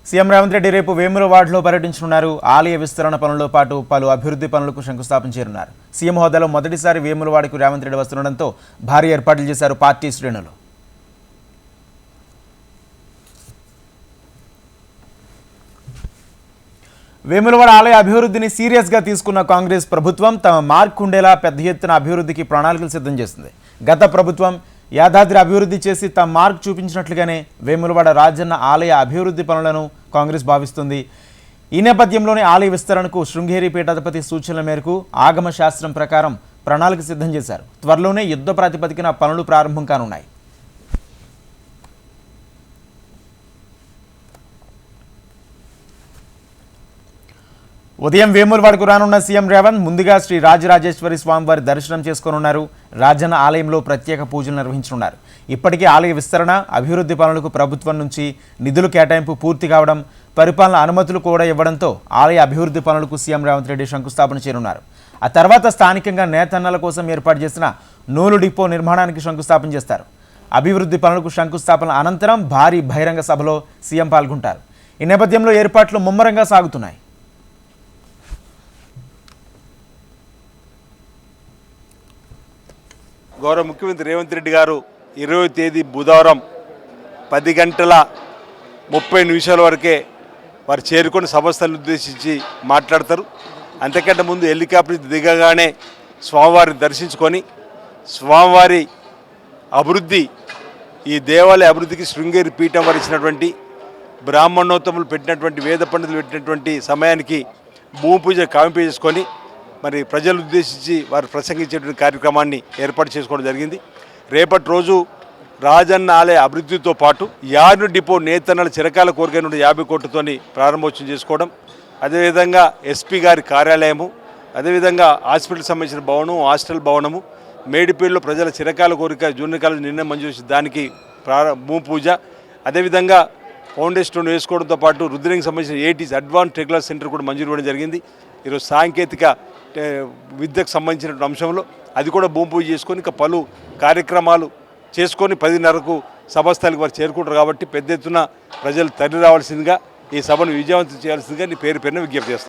CM Revanth Reddy రేపు వేములవాడలో పర్యటించనున్నారు. ఆలయ విస్తరణ పనులతో పాటు పలు అభివృద్ధి పనులకు శంకుస్థాపన చేయనున్నారు. సీఎం హోదాలో మొదటిసారి వేములవాడకు రేవంత్ రెడ్డి వస్తుండటంతో భారీ ఏర్పాట్లు చేశారు పార్టీ శ్రేణులు. వేములవాడ ఆలయ అభివృద్ధిని సీరియస్గా తీసుకున్న కాంగ్రెస్ ప్రభుత్వం తమ మార్క్ ఉండేలా పెద్ద ఎత్తున అభివృద్ధికి ప్రణాళికలు సిద్ధం చేసింది. గత ప్రభుత్వం యాదాద్రి అభివృద్ధి చేసి తమ మార్క్ చూపించినట్లుగానే వేములవాడ రాజన్న ఆలయ అభివృద్ధి పనులను కాంగ్రెస్ భావిస్తుంది. ఈ నేపథ్యంలోనే ఆలయ విస్తరణకు శృంగేరి పీఠాధిపతి సూచనల మేరకు ఆగమ శాస్త్రం ప్రకారం ప్రణాళిక సిద్ధం చేశారు. త్వరలోనే యుద్ధ ప్రాతిపదికన పనులు ప్రారంభం కానున్నాయి. ఉదయం వేములవాడకు రానున్న సీఎం రేవంత్ ముందుగా శ్రీ రాజరాజేశ్వరి స్వామివారి దర్శనం చేసుకోనున్నారు. రాజన్న ఆలయంలో ప్రత్యేక పూజలు నిర్వహించనున్నారు. ఇప్పటికే ఆలయ విస్తరణ, అభివృద్ధి పనులకు ప్రభుత్వం నుంచి నిధులు కేటాయింపు పూర్తి కావడం, పరిపాలన అనుమతులు కూడా ఇవ్వడంతో ఆలయ అభివృద్ధి పనులకు సీఎం రేవంత్ రెడ్డి శంకుస్థాపన చేయనున్నారు. ఆ తర్వాత స్థానికంగా నేతన్నల కోసం ఏర్పాటు చేసిన నూలు డిపో నిర్మాణానికి శంకుస్థాపన చేస్తారు. అభివృద్ధి పనులకు శంకుస్థాపన అనంతరం భారీ బహిరంగ సభలో సీఎం పాల్గొంటారు. ఈ నేపథ్యంలో ఏర్పాట్లు ముమ్మరంగా సాగుతున్నాయి. గౌరవ ముఖ్యమంత్రి రేవంత్ రెడ్డి గారు 20వ తేదీ బుధవారం 10:30 వరకే వారు చేరుకొని సభస్థలను ఉద్దేశించి మాట్లాడతారు. అంతకంటే ముందు హెలికాప్టర్ దిగగానే స్వామివారిని దర్శించుకొని స్వామివారి అభివృద్ధి, ఈ దేవాలయ అభివృద్ధికి శృంగేరి పీఠం వారు ఇచ్చినటువంటి బ్రాహ్మణోత్తములు పెట్టినటువంటి వేద పండితులు పెట్టినటువంటి సమయానికి భూమి పూజ కావింపు చేసుకొని మరి ప్రజలు ఉద్దేశించి వారు ప్రసంగించేటువంటి కార్యక్రమాన్ని ఏర్పాటు చేసుకోవడం జరిగింది. రేపటి రోజు రాజన్న ఆలయ అభివృద్ధితో పాటు యార్డు డిపో నేతన్నల చిరకాల కోరిక నుండి 50 కోట్లతోని ప్రారంభోత్సవం చేసుకోవడం, అదేవిధంగా ఎస్పీ గారి కార్యాలయము, అదేవిధంగా హాస్పిటల్ సంబంధించిన భవనం, హాస్టల్ భవనము, మేడిపేటలో ప్రజల చిరకాల కోరిక జూనియర్ కాలేజ్ నిర్ణయం మంజూరు చేసి దానికి భూమి పూజ, అదేవిధంగా ఫౌండేషన్ వేసుకోవడంతో పాటు రుద్రంకి సంబంధించిన ఏటీస్ అడ్వాన్స్ రెగ్యులర్ సెంటర్ కూడా మంజూరు ఇవ్వడం జరిగింది. ఈరోజు సాంకేతిక విద్యకు సంబంధించిన అంశంలో అది కూడా భూమి పూజ చేసుకొని ఇంకా పలు కార్యక్రమాలు చేసుకొని 10:30కు సభస్థలికి వారు చేరుకుంటారు. కాబట్టి పెద్ద ఎత్తున ప్రజలు తరలి రావాల్సిందిగా, ఈ సభను విజయవంతం చేయాల్సిందిగా పేరు విజ్ఞప్తి చేస్తాను.